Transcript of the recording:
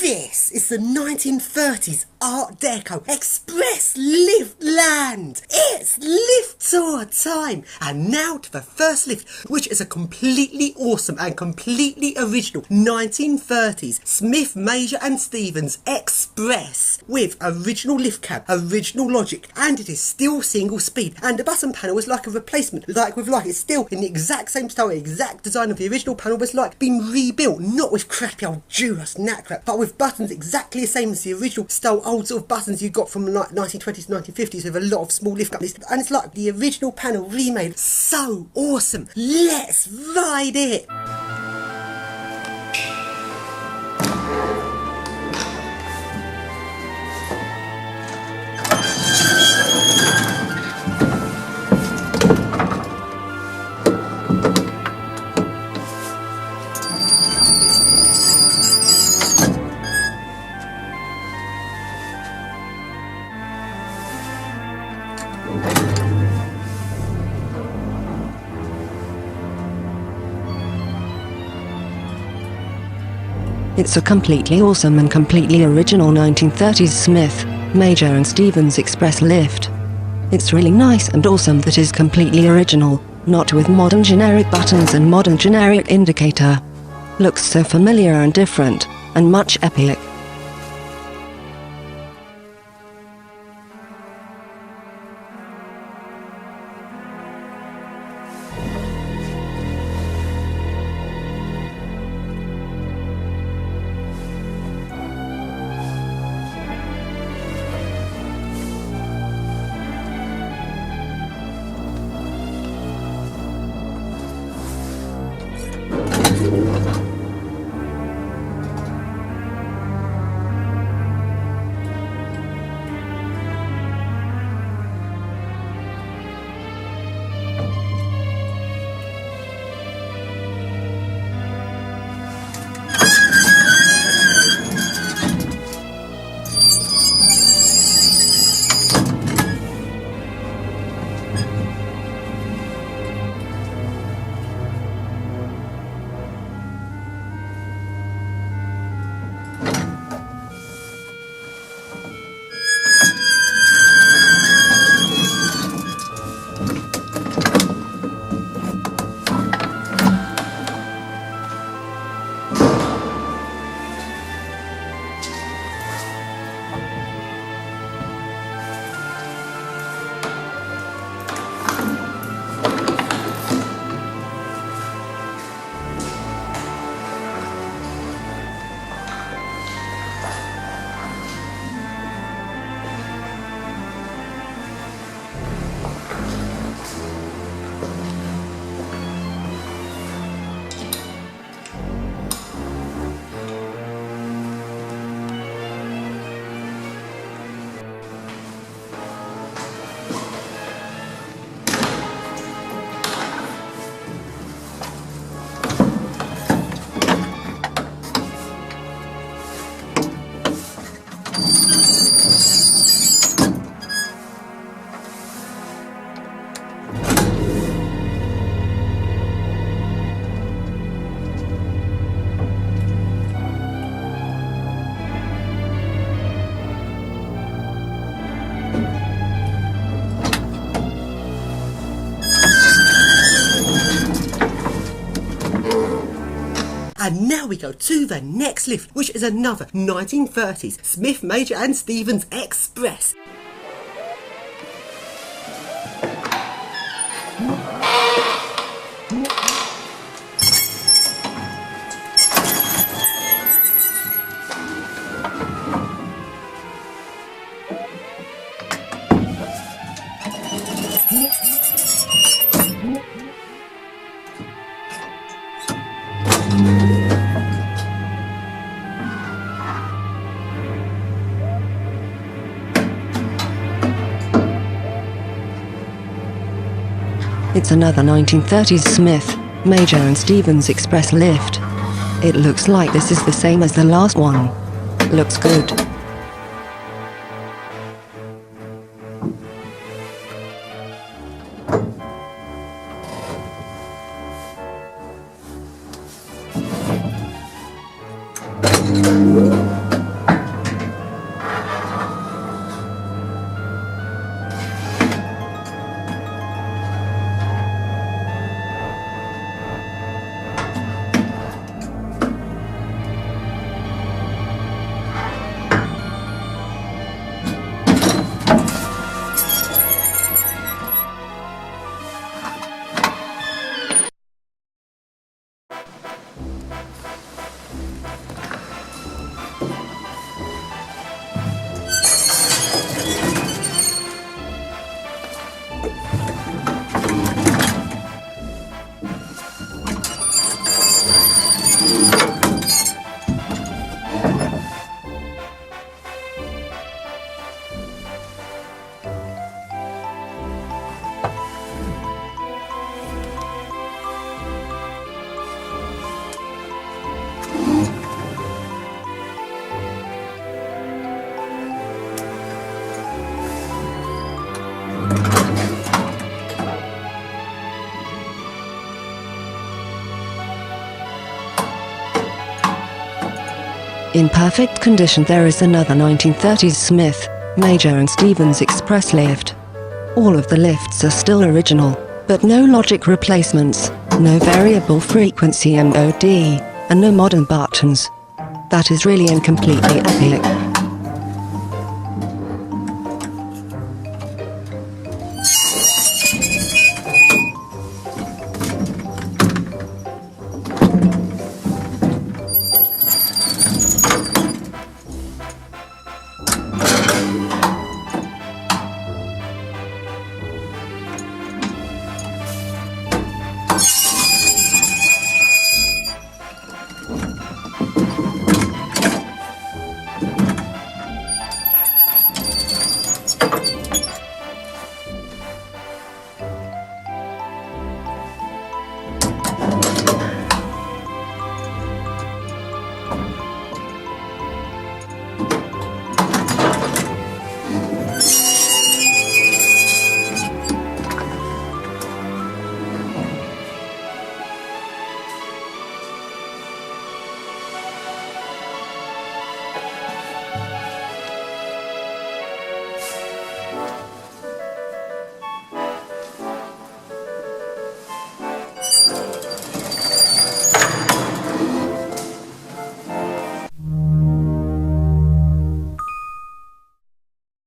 This is the 1930s Art Deco Express Lift Land. It's lift tour time. And now to the first lift, which is a completely awesome and completely original 1930s Smith, Major and Stevens Express with original lift cab, original logic, and it is still single speed. And the button panel is like a replacement, like with like. It's still in the exact same style, exact design of the original panel, but it's like been rebuilt, not with crappy old Duras nat crap, but with buttons exactly the same as the original style old sort of buttons you got from the 1920s, 1950s with a lot of small lift companies, and it's like the original panel remade. So awesome. Let's ride it. It's a completely awesome and completely original 1930s Smith, Major and Stevens Express lift. It's really nice and awesome that is completely original, not with modern generic buttons and modern generic indicator. Looks so familiar and different, and much epic. And now we go to the next lift, which is another 1930s Smith, Major and Stevens Express. It's another 1930s Smith, Major and Stevens Express lift. It looks like this is the same as the last one. Looks good. In perfect condition there is another 1930s Smith, Major and Stevens Express lift. All of the lifts are still original, but no logic replacements, no variable frequency MOD, and no modern buttons. That is really and completely epic.